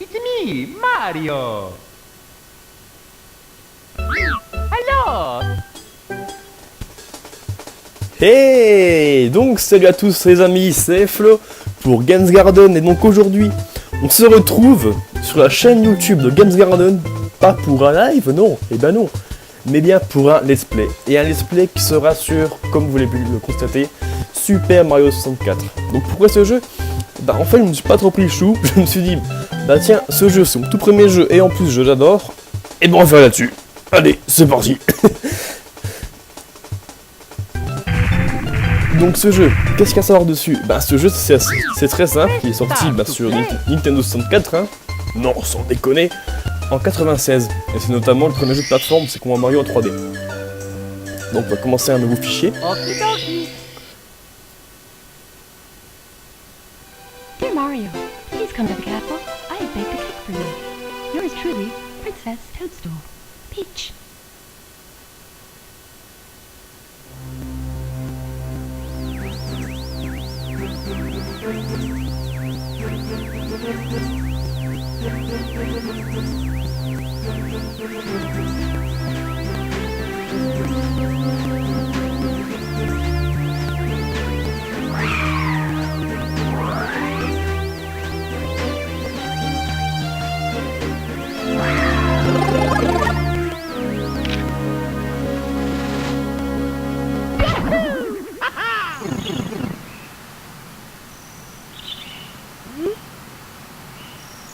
It's me, Mario. Alors? Hey! Donc salut à tous les amis, c'est Flo pour Games Garden et donc aujourd'hui on se retrouve sur la chaîne YouTube de Games Garden, pas pour un live, non, eh ben non, mais bien pour un let's play. Et un let's play qui sera sur, comme vous l'avez pu le constater, Super Mario 64. Donc pourquoi ce jeu? Bah en fait je me suis pas trop pris le chou, je me suis dit, bah tiens, ce jeu c'est mon tout premier jeu et en plus je l'adore, et bon on va faire là-dessus. Allez, c'est parti. Donc ce jeu, qu'est-ce qu'il y a à savoir dessus? Bah ce jeu c'est très simple, il est sorti sur Nintendo 64, hein. Non, sans déconner, en 96. Et c'est notamment le premier jeu de plateforme, c'est qu'on voit Mario en 3D. Donc on va commencer un nouveau fichier. Okidoki. Dear Mario, please come to the castle. I have baked a cake for you. Yours truly, Princess Toadstool. Peach.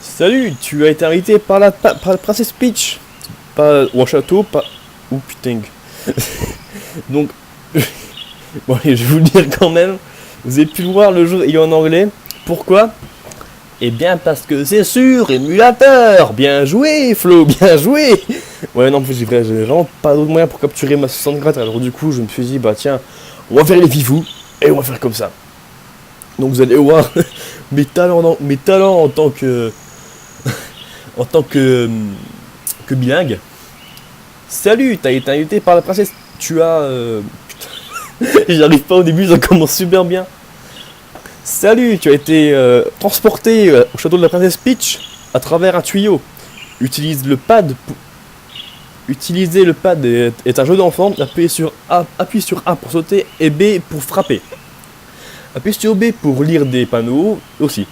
Salut, tu as été invité par la princesse Peach. Pas ou un château, pas... Oh putain. Donc, bon allez, je vais vous le dire quand même. Vous avez pu le voir, le jeu est en anglais. Pourquoi? Eh bien parce que c'est sur émulateur. Bien joué Flo, bien joué. Ouais non, j'ai vraiment pas d'autre moyen pour capturer ma 64. Alors du coup, je me suis dit, bah tiens, on va faire les vivous et on va faire comme ça. Donc vous allez voir mes talents en tant que... en tant que bilingue. Salut, t'as été invité par la princesse. Tu as... Putain, j'arrive pas au début, ça commence super bien. Salut, tu as été transporté au château de la princesse Peach à travers un tuyau. Utilise le pad pour... Utiliser le pad est un jeu d'enfant. Appuie sur A pour sauter et B pour frapper. Appuie sur B pour lire des panneaux aussi.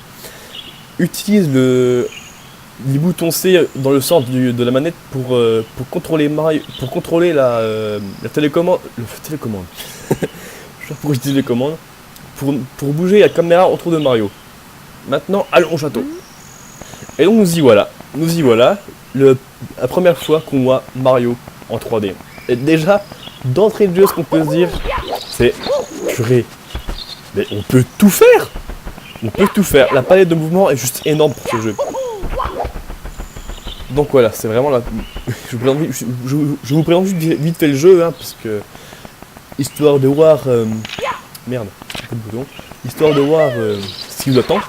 Utilise les boutons C dans le centre de la manette pour contrôler Mario, pour contrôler la télécommande. Je sais pas pourquoi je dis télécommande. Pour bouger la caméra autour de Mario. Maintenant, allons au château. Et donc nous y voilà. La première fois qu'on voit Mario en 3D. Et déjà, d'entrée de jeu, ce qu'on peut se dire, c'est purée. Mais on peut tout faire. On peut tout faire. La palette de mouvement est juste énorme pour ce jeu. Donc voilà, c'est vraiment la... Je vous présente vite fait le jeu, hein, parce que... Histoire de voir... Merde, un peu de bouton. Histoire de voir ce qui vous attend.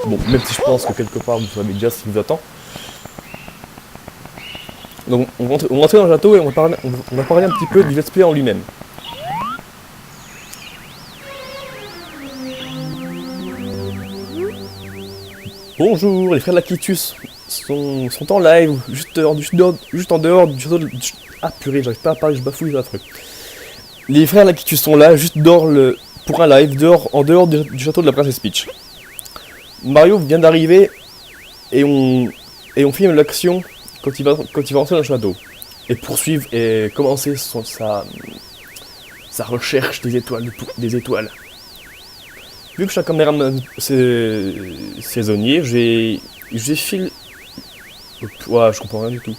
Bon, même si je pense que quelque part vous savez déjà ce qui vous attend. Donc on va rentrer dans le château et on va parler un petit peu du let's play en lui-même. Bonjour, les frères Lakitus sont en live, juste en dehors du château de... Ah purée, j'arrive pas à parler, je bafouille la truc. Les frères Lakitus sont là, juste pour un live, en dehors du château de la princesse Peach. Mario vient d'arriver et on filme l'action quand il va rentrer dans le château. Et poursuivre et commencer sa recherche des étoiles. Vu que chaque caméraman c'est saisonnier, j'ai filé... Ouah, je comprends rien du tout.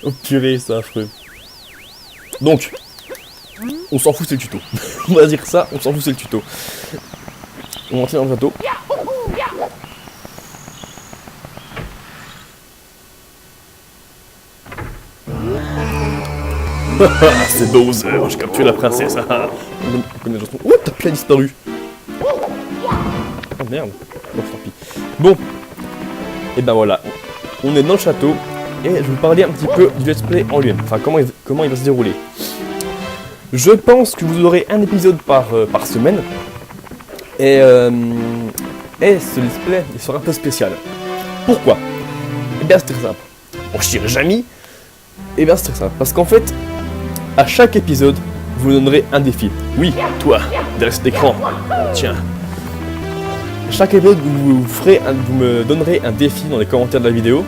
Oh purée, c'est affreux. Donc, on s'en fout, c'est le tuto. On va dire ça, on s'en fout, c'est le tuto. On va entrer dans le château. C'est Bowser, j'ai capturé la princesse. Oh, ta plaie a disparu. Oh merde. Oh, tant pis. Bon. Et ben voilà. On est dans le château. Et je vais vous parler un petit peu du let's play en lui-même. Enfin, comment il va se dérouler. Je pense que vous aurez un épisode par semaine. Et Et ce let's play, il sera un peu spécial. Pourquoi? Eh bien, c'est très simple. Bon, je dirais jamais. Eh bien, c'est très simple. Parce qu'en fait, à chaque épisode, vous donnerez un défi. Oui, toi, derrière cet écran. Tiens. À chaque épisode, vous me donnerez un défi dans les commentaires de la vidéo.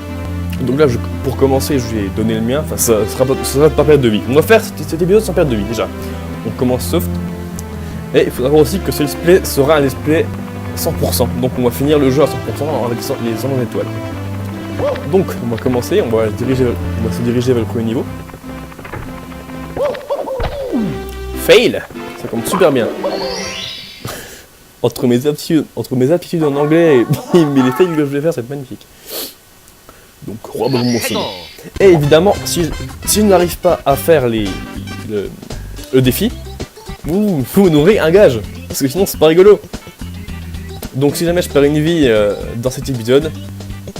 Donc là, pour commencer, je vais donner le mien. Enfin, ça sera pas perte de vie. On va faire cet épisode sans perte de vie, déjà. On commence soft. Et il faudra voir aussi que ce let's play sera un let's play 100%. Donc on va finir le jeu à 100% avec les 100 étoiles. Donc on va commencer, on va se diriger vers le premier niveau. Fail! Ça commence super bien. entre mes aptitudes en anglais et les fails que je vais faire, c'est magnifique. Donc roi de mon son. Et évidemment, si je n'arrive pas à faire le défi, vous n'aurez un gage. Parce que sinon c'est pas rigolo. Donc si jamais je perds une vie dans cet épisode,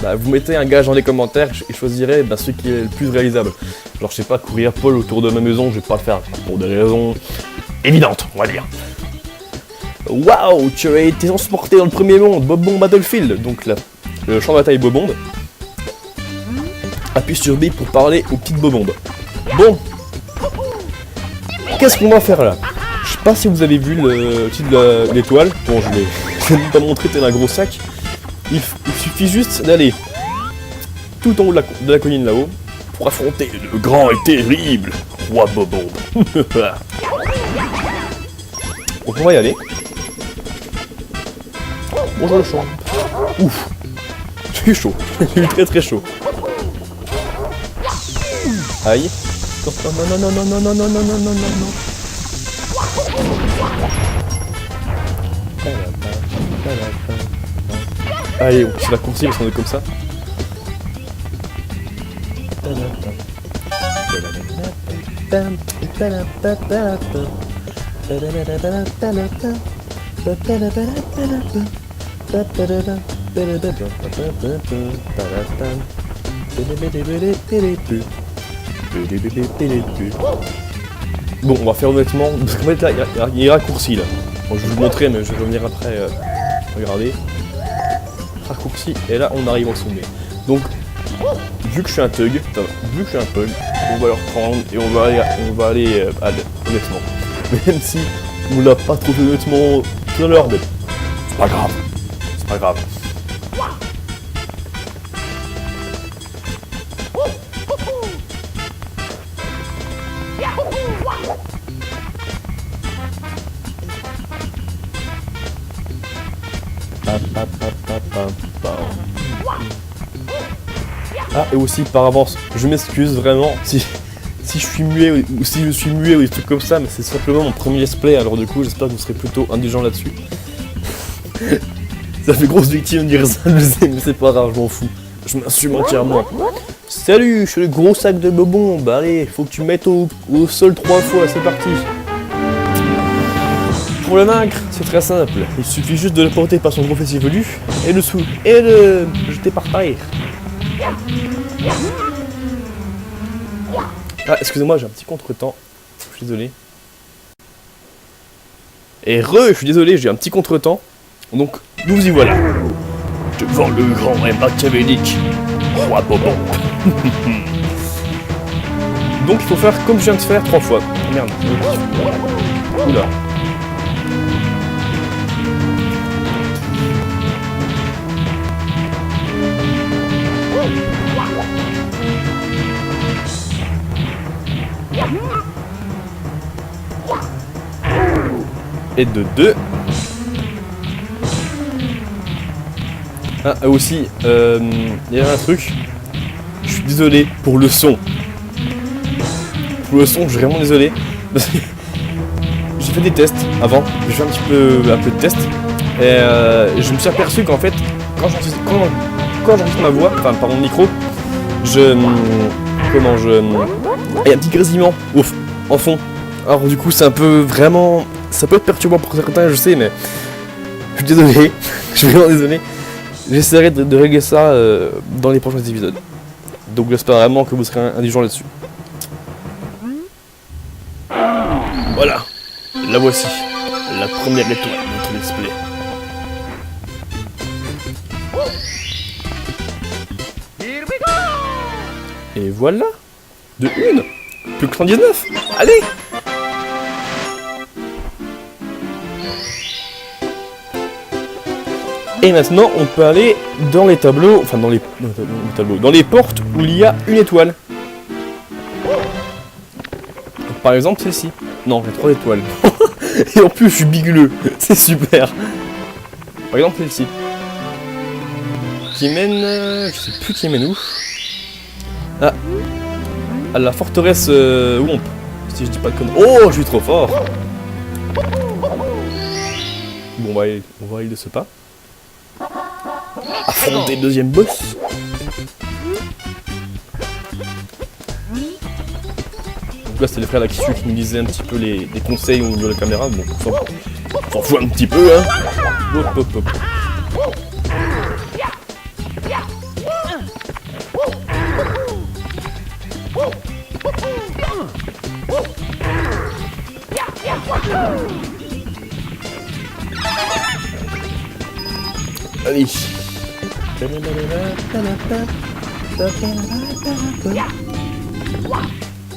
bah, vous mettez un gage dans les commentaires et je choisirai celui qui est le plus réalisable. Genre je sais pas, courir Paul autour de ma maison, je vais pas le faire pour des raisons évidentes, on va dire. Waouh, tu as été transporté dans le premier monde, Bobomb Battlefield. Donc là, le champ de bataille Bobomb. Appuie sur B pour parler aux petites Bobombes. Bon, qu'est-ce qu'on va faire là? Je sais pas si vous avez vu le titre de l'étoile. Bon, je vais pas montrer tel un gros sac. Il suffit juste d'aller tout en haut de la colline là-haut pour affronter le grand et terrible roi Bobomb. Donc on va y aller. Bonjour le champ. Ouf, j'ai eu chaud. J'ai eu très très chaud. Aïe. Non, non, non, non, non, non, non, non, non, non, non, non. Allez, on se raccourcit parce qu'on est comme ça. Bon, on va faire honnêtement, parce qu'en fait là, il y a raccourci là. Bon, je vais vous montrer, mais je vais revenir après. Regardez. Raccourci, et là on arrive au sommet. Donc, vu que je suis un thug, vu que je suis un thug, on va le reprendre et on va aller honnêtement. Même si on l'a pas trouvé honnêtement tout à l'heure, mais c'est pas grave. C'est pas grave. Ah, et aussi par avance, je m'excuse vraiment si je suis muet ou si je suis muet ou des trucs comme ça, mais c'est simplement mon premier let's play, alors du coup j'espère que vous serez plutôt indulgents là-dessus. Ça fait grosse victime de dire ça, je sais, mais c'est pas grave, je m'en fous. Je m'assume entièrement. Salut, je suis le gros sac de Bobomb, bah allez, faut que tu mettes au sol 3 fois, c'est parti. Pour le vaincre, c'est très simple, il suffit juste de le porter par son gros fessier velu et le jeter par terre. Ah, excusez-moi, j'ai un petit contretemps. Je suis désolé. Et je suis désolé, j'ai un petit contretemps. Donc, nous y voilà. Devant le grand et machiavélique roi Bobomb. Donc, il faut faire comme je viens de faire 3 fois. Merde. Oula. Et de 2. Ah, aussi, il y a un truc. Je suis désolé pour le son. Pour le son, je suis vraiment désolé. Parce que j'ai fait des tests avant. J'ai fait un peu de tests. Et je me suis aperçu qu'en fait, quand j'enregistre ma voix, enfin par mon micro, il y a un petit grésillement en fond. Alors du coup, c'est un peu vraiment... Ça peut être perturbant pour certains, je sais, mais je suis désolé, je suis vraiment désolé. J'essaierai de régler ça dans les prochains épisodes. Donc j'espère vraiment que vous serez indulgents là-dessus. Voilà, la voici, la première étoile de notre let's play. Here we go! Et voilà. De une. Plus que 119. Allez. Et maintenant, on peut aller dans les tableaux, enfin dans les tableaux, dans les portes où il y a une étoile. Donc, par exemple, celle-ci. Non, j'ai 3 étoiles. Et en plus, je suis biguleux. C'est super. Par exemple, celle-ci. Qui mène... je sais plus qui mène où. Ah. À la forteresse Womp. Si je dis pas de conneries. Oh, je suis trop fort. Bon, on va aller de ce pas. Affronter le deuxième boss. Donc là, c'était les frères Lakisu qui nous disaient un petit peu les conseils au niveau de la caméra. Bon, on s'en fout un petit peu, hein. Hop, hop, hop. Allez.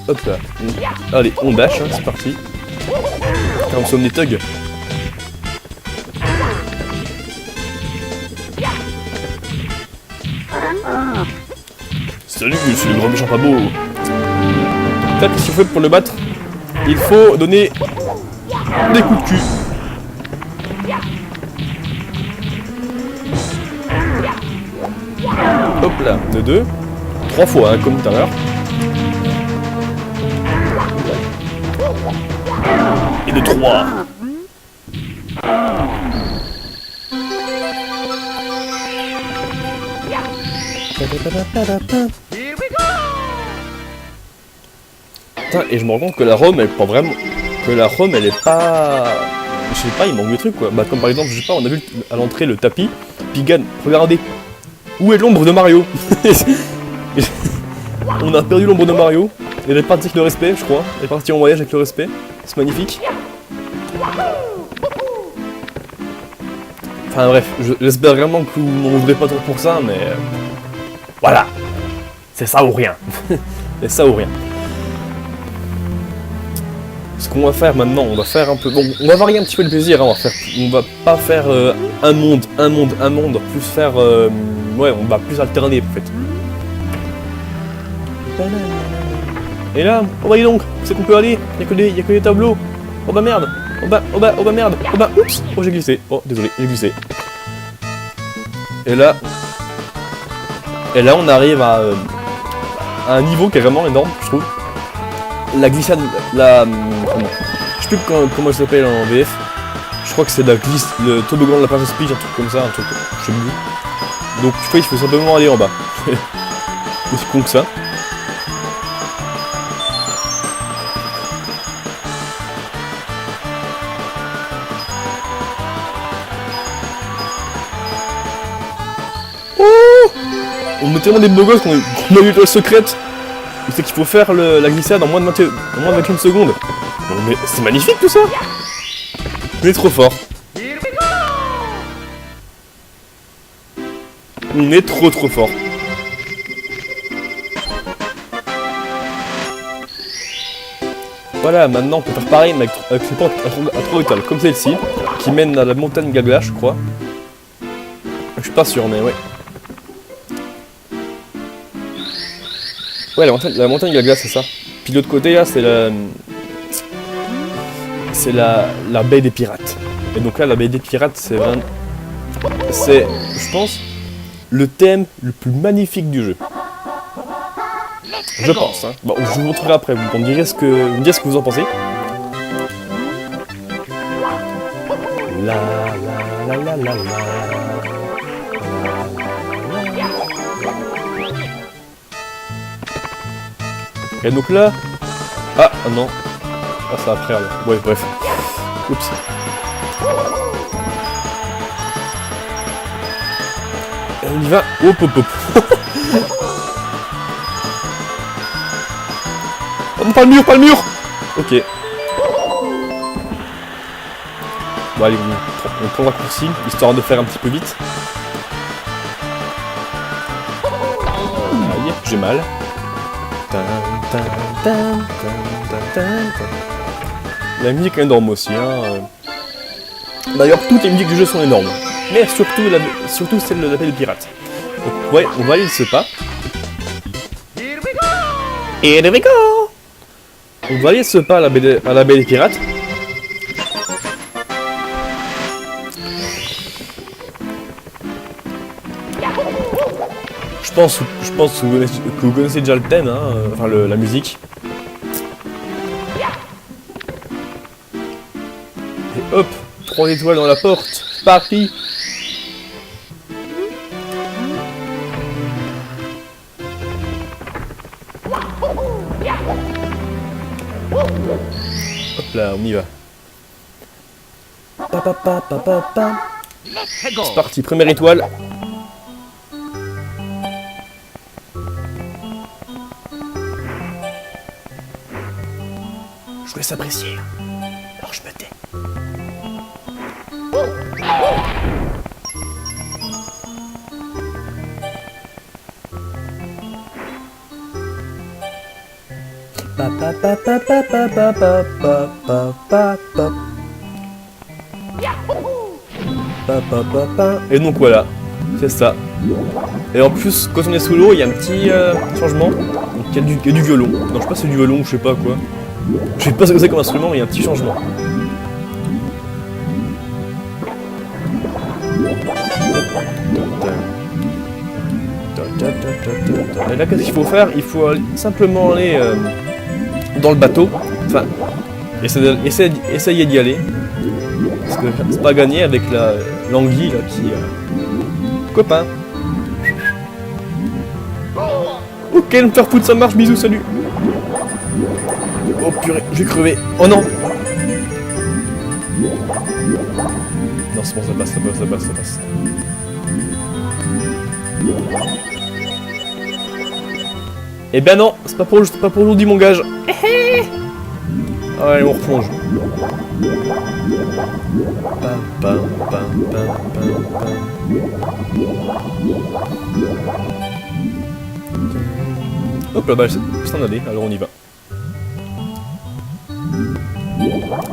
Hop là. Allez, on dash, hein, c'est parti. Car nous sommes des thugs. Salut, je suis le grand méchant pas beau. Là, qu'est-ce qu'il faut pour le battre? Il faut donner des coups de cul. Hop là, de 2. 3 fois, hein, comme tout à l'heure. Et de 3. Putain, et je me rends compte que la Rome, elle est pas vraiment... Que la Rome, elle est pas... Je sais pas, il manque de trucs, quoi. Bah, comme par exemple, je sais pas, on a vu à l'entrée le tapis. Pigan, regardez. Où est l'ombre de Mario? On a perdu l'ombre de Mario. Elle est partie avec le respect, je crois. Elle est partie en voyage avec le respect. C'est magnifique. Enfin bref, j'espère vraiment que vous m'en voudrez pas trop pour ça, mais... voilà. C'est ça ou rien. C'est ça ou rien. Ce qu'on va faire maintenant, on va faire un peu... Bon, on va varier un petit peu le plaisir, hein, on va pas faire un monde, plus faire... ouais, on va plus alterner, en fait. Et là, oh bah dis donc, c'est qu'on peut aller, y a que des tableaux. Oh bah merde, oh bah merde, oh bah oups, oh j'ai glissé, oh désolé, j'ai glissé. Et là on arrive à un niveau qui est vraiment énorme, je trouve. La glissade, je sais plus comment elle s'appelle en VF. Je crois que c'est le toboggan de la Princess Peach, un truc comme ça, un truc, je sais plus. Donc tu vois, il faut simplement aller en bas. Aussi con que ça. On est tellement des beaux gosses qu'on a eu l'étoile secrète. C'est qu'il faut faire la glissade en moins de 21 secondes. Bon, mais c'est magnifique tout ça. On est trop fort. On est trop fort. Voilà, maintenant on peut faire pareil mais avec ces portes à 3 étoiles, comme celle-ci, qui mène à la montagne Gagla, je crois. Je suis pas sûr, mais ouais. Ouais, la montagne Gagla, c'est ça. Puis de l'autre côté, là, c'est la baie des pirates. Et donc là, la baie des pirates, c'est vraiment... C'est, je pense, le thème le plus magnifique du jeu. Je pense, hein. Bon, je vous montrerai après, vous me direz ce que vous en pensez. La la la la la la. Et donc là... Ah non. Ah ça après là. Ouais bref. Oups. Et on y va. Hop hop hop. Oh non, pas le mur. Ok. Bon allez, on prend le raccourci, histoire de faire un petit peu vite. sortir, j'ai mal. Tan, tan, tan, tan, tan, tan, tan. La musique est énorme aussi. Hein. D'ailleurs, toutes les musiques du jeu sont énormes. Mais surtout celle de la Belle des Pirates. Donc, ouais, on va aller ce pas. Here we go! Here we go! On va aller ce pas à la Belle des Pirates. Je pense que vous connaissez déjà le thème, hein, enfin la musique. Et hop, 3 étoiles dans la porte, parti. Hop là, on y va. Pa, pa, pa, pa, pa, pa. Let's go! C'est parti, première étoile. Je laisse apprécier. Alors je me tais. Pa pa pa pa pa pa pa pa pa pa pa pa. Pa pa pa pa. Et donc voilà, c'est ça. Et en plus, quand on est sous l'eau, il y a un petit changement. Donc il y a du violon. Non, je sais pas si c'est du violon ou je sais pas quoi. Je sais pas ce que c'est comme instrument, mais il y a un petit changement. Et là, qu'est-ce qu'il faut faire? Il faut simplement aller dans le bateau. Enfin, essayer d'y aller. Parce que c'est pas gagné avec l'anguille là qui... Copain. Ok, le Fairfoot ça marche, bisous, salut. Oh purée, j'ai crevé. Oh non. Non, c'est bon, ça passe, ça passe, ça passe, ça passe. Eh ben non, c'est pas pour aujourd'hui mon gage. Allez, on replonge. Pam, pam, pam, pam, pam, pam. Hop là, bah, c'est en aller, alors on y va.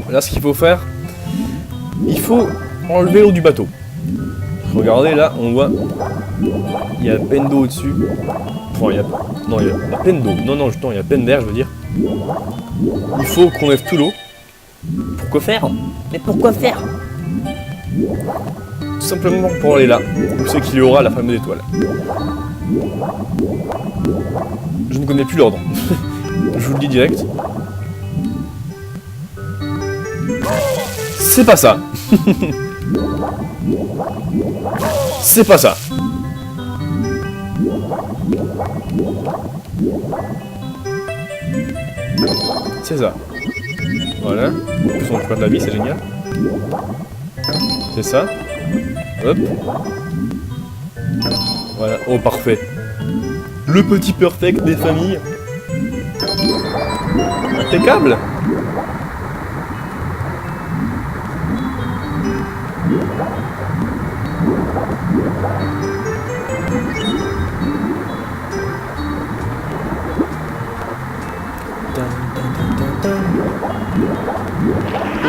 Là, ce qu'il faut faire, il faut enlever l'eau du bateau. Regardez là, on voit, il y a peine d'eau au-dessus. Enfin, non, il y a peine d'eau. Non, justement, il y a peine d'air, je veux dire. Il faut qu'on lève tout l'eau. Pourquoi faire? Mais pourquoi faire? Tout simplement pour aller là, où c'est qu'il y aura la fameuse étoile. Je ne connais plus l'ordre. Je vous le dis direct. C'est pas ça. C'est pas ça. C'est ça. Voilà. En plus on récupère de la vie, c'est génial. C'est ça. Hop. Voilà. Oh parfait. Le petit perfect des familles. Impeccable.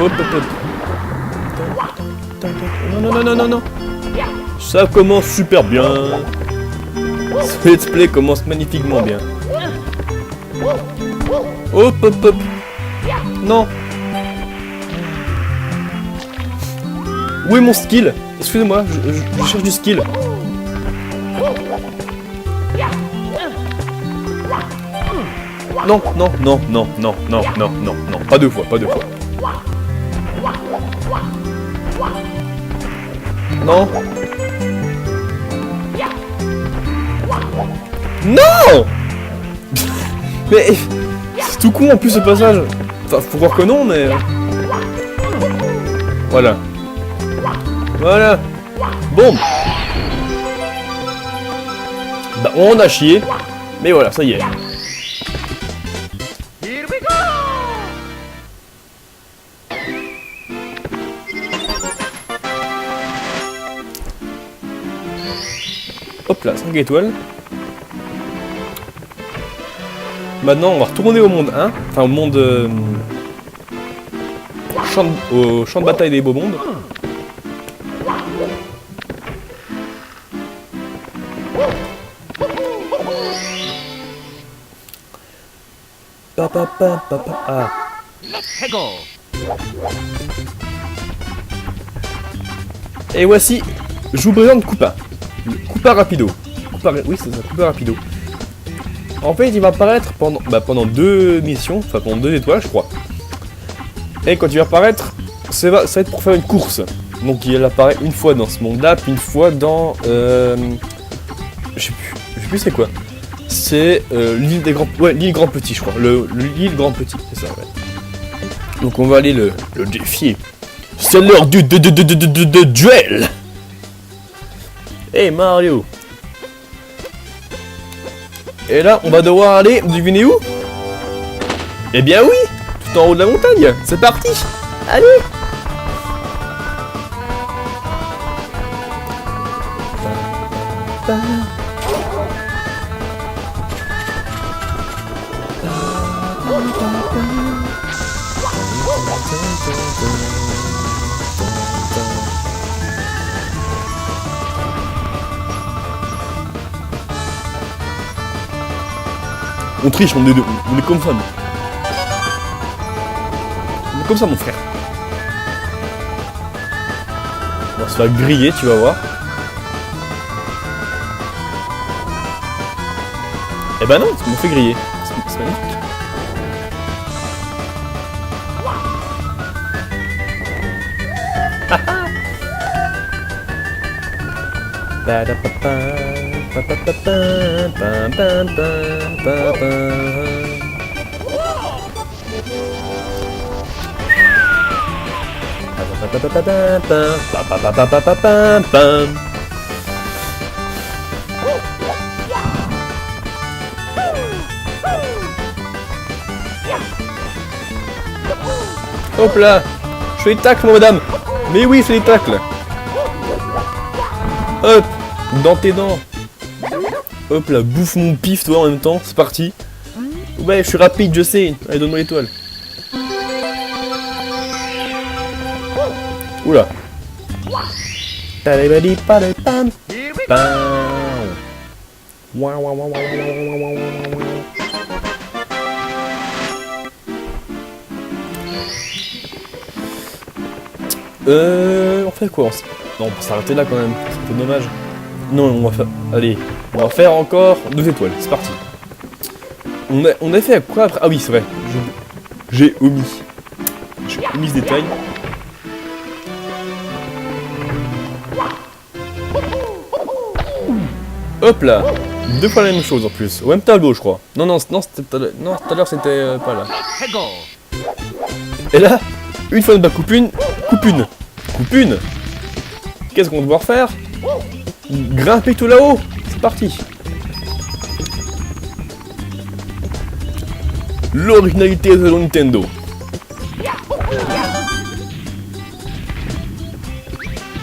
Hop, hop, hop. Non. Ça commence super bien. Ce let's play commence magnifiquement bien. Hop, hop, hop. Non. Où est mon skill? Excusez-moi, je cherche du skill. Non, pas deux fois. Non. Non. Mais c'est tout con en plus ce passage. Enfin, faut croire que non, mais... Voilà. Bon. Bah, on a chié. Mais voilà, ça y est. Here we go! Hop là, 5 étoiles. Maintenant, on va retourner au monde 1. Enfin, au monde... au champ de bataille des beaux mondes. Ah. Let's go. Et voici, je vous présente Koopa. Le Koopa Rapido. Oui, c'est ça, Koopa Rapido. En fait, il va apparaître pendant 2 missions, enfin pendant 2 étoiles, je crois. Et quand il va apparaître, ça va être pour faire une course. Donc il apparaît une fois dans ce monde-là, puis une fois dans... je sais plus c'est quoi. C'est l'île des grands... Ouais, l'île Grand Petit, je crois. L'île Grand Petit, c'est ça, ouais. Donc on va aller le défier. C'est l'heure du duel. Hey Mario. Et là, on va devoir aller, devinez où? Eh bien oui, tout en haut de la montagne. C'est parti. Allez. On triche, on est comme ça, nous. On est comme ça, mon frère. On va se faire griller, tu vas voir. Eh ben non, tu m'as fait griller. C'est magnifique. Hop là, je fais les tacles, mon madame. Mais oui, je fais les tacles. Hop, dans tes dents. Hop là, bouffe mon pif, toi, en même temps. C'est parti. Ouais, je suis rapide, je sais. Allez, donne-moi l'étoile. Oula. Talibali-pali-pam. Pam. Ouah, ouah, ouah, ouah, ouah, ouah, ouah, ouah. On fait quoi? Non, on peut s'arrêter là quand même, c'est dommage. Non, on va faire... Allez, on va faire encore 2 étoiles, c'est parti. On a fait quoi après? Ah oui, c'est vrai, j'ai omis ce détail. Hop là, 2 fois la même chose en plus, au même tableau je crois. Non, c'était tout à l'heure c'était pas là. Let's go. Et là, une fois de ma coupe une. Qu'est-ce qu'on va devoir faire? Grimper tout là-haut. C'est parti. L'originalité de Nintendo.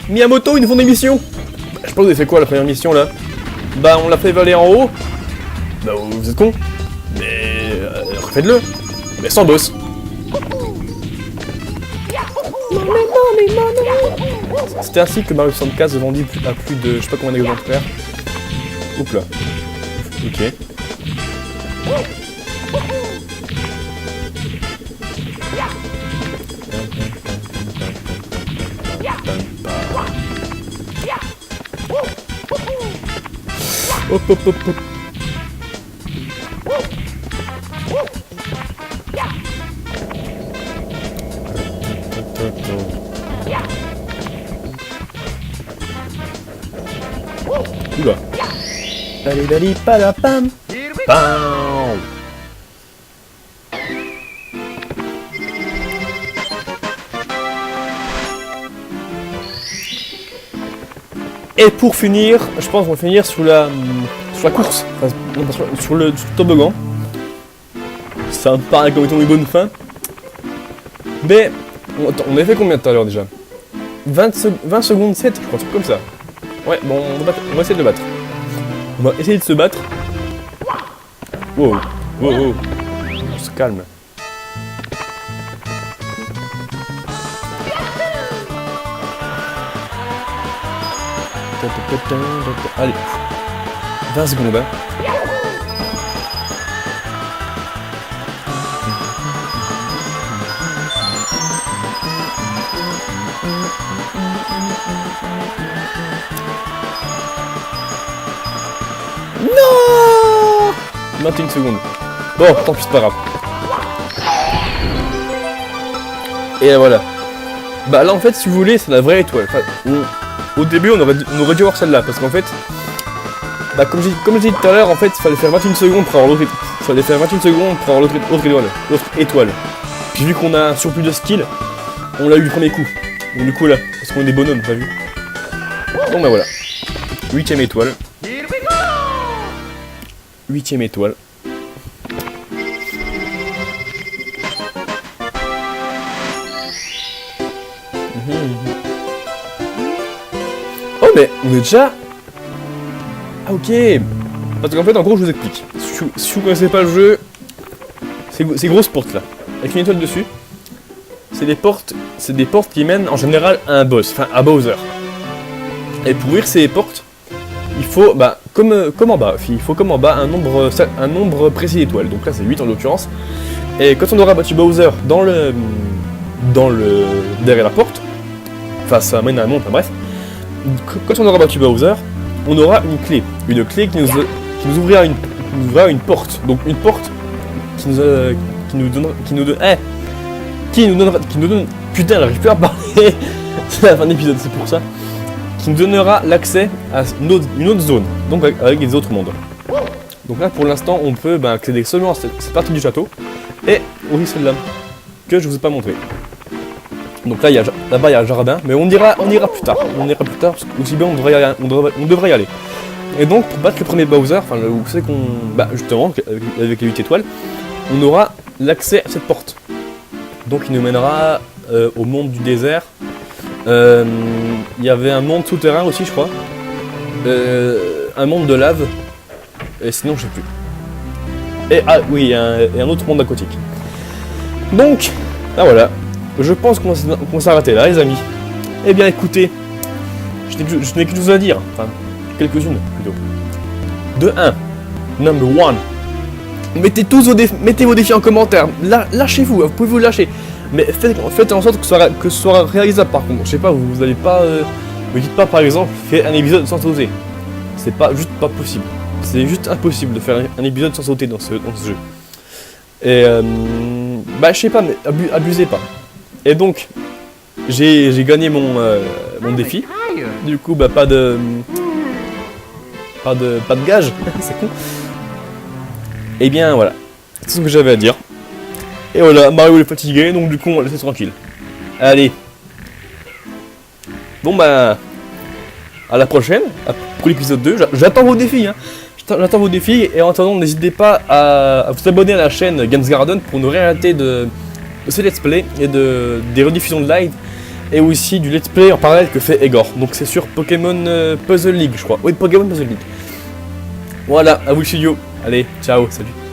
Miyamoto, ils nous font des missions. Je pense que vous avez fait quoi la première mission là? Bah on l'a fait voler en haut. Bah vous êtes con. Mais refaites-le. Mais sans boss. C'était ainsi que Mario 64 se vendit à plus de je sais pas combien d'exemplaires. Oups là. Ok. Hop hop hop hop. Oula. Dali dali palapam. Pam. Et pour finir, je pense qu'on va finir sur la course, enfin, non, sur le toboggan. Ça me paraît comme étant une bonne fin. Mais on a fait combien tout à l'heure déjà? 20 secondes 7, je crois, un truc comme ça. Ouais, bon, on va essayer de le battre. On va essayer de se battre. Wow. Oh, oh. On se calme. Allez. 20 secondes, hein. Non 21 secondes. Bon, tant pis, c'est pas grave. Et voilà. Bah là en fait, si vous voulez, c'est la vraie étoile. Enfin, au début, on aurait dû voir celle-là, parce qu'en fait, bah comme j'ai dit tout à l'heure, en fait, il fallait faire 21 secondes pour avoir l'autre étoile. Puis vu qu'on a un surplus de skill, on l'a eu du premier coup. Donc du coup là, parce qu'on est des bonhommes, t'as vu. Bon bah voilà. 8ème étoile. Here we go! 8ème étoile. Oh mais on est déjà... Ah ok. Parce qu'en fait en gros je vous explique. Si vous connaissez pas le jeu, c'est grosses portes là. Avec une étoile dessus. C'est des portes qui mènent en général à un boss, enfin à Bowser. Et pour ouvrir ces portes, il faut, bah, comme en bas, un nombre précis d'étoiles. Donc là c'est 8 en l'occurrence. Et quand on aura battu Bowser derrière la porte, enfin ça mène à un monde, enfin bref. Quand on aura battu Bowser, on aura une clé qui nous ouvrira une porte. Donc une porte qui nous donne, putain, j'arrive plus à parler. C'est la fin de l'épisode, c'est pour ça. Qui nous donnera l'accès à une autre zone, donc avec les autres mondes. Donc là, pour l'instant, on peut accéder seulement à cette partie du château et ouvrir celle-là que je vous ai pas montré. Donc là, là-bas, il y a un jardin, mais on ira plus tard. Parce qu'aussi bien, on devrait y aller. Et donc, pour battre le premier Bowser, enfin, vous savez qu'on, justement, avec les 8 étoiles, on aura l'accès à cette porte. Donc, il nous mènera au monde du désert. Il y avait un monde souterrain aussi, je crois. Un monde de lave. Et sinon, je sais plus. Et ah oui, et un autre monde aquatique. Donc, ah voilà. Je pense qu'on va s'arrêter là, les amis. Eh bien, écoutez, je n'ai qu'une chose à dire. Enfin, quelques-unes plutôt. De 1. Number 1. Mettez vos défis en commentaire. Lâchez-vous, vous pouvez vous lâcher. Mais faites en sorte que ce soit réalisable par contre. Je sais pas, vous n'allez pas... me dites pas par exemple, faites un épisode sans sauter. C'est juste pas possible. C'est juste impossible de faire un épisode sans sauter dans ce jeu. Et je sais pas, mais abusez pas. Et donc, j'ai gagné mon défi. Du coup, pas de gage. C'est con. Et bien voilà, c'est ce que j'avais à dire. Et voilà, Mario est fatigué, donc du coup on va le laisser tranquille. Allez. Bon à la prochaine, pour l'épisode 2. J'attends vos défis, hein. J'attends vos défis, et en attendant, n'hésitez pas à vous abonner à la chaîne Games Garden pour ne rien rater de ce let's play et des rediffusions de live. Et aussi du let's play en parallèle que fait Egor. Donc c'est sur Pokémon Puzzle League, je crois. Oui, Pokémon Puzzle League. Voilà, à vous le studio. Allez, ciao, salut.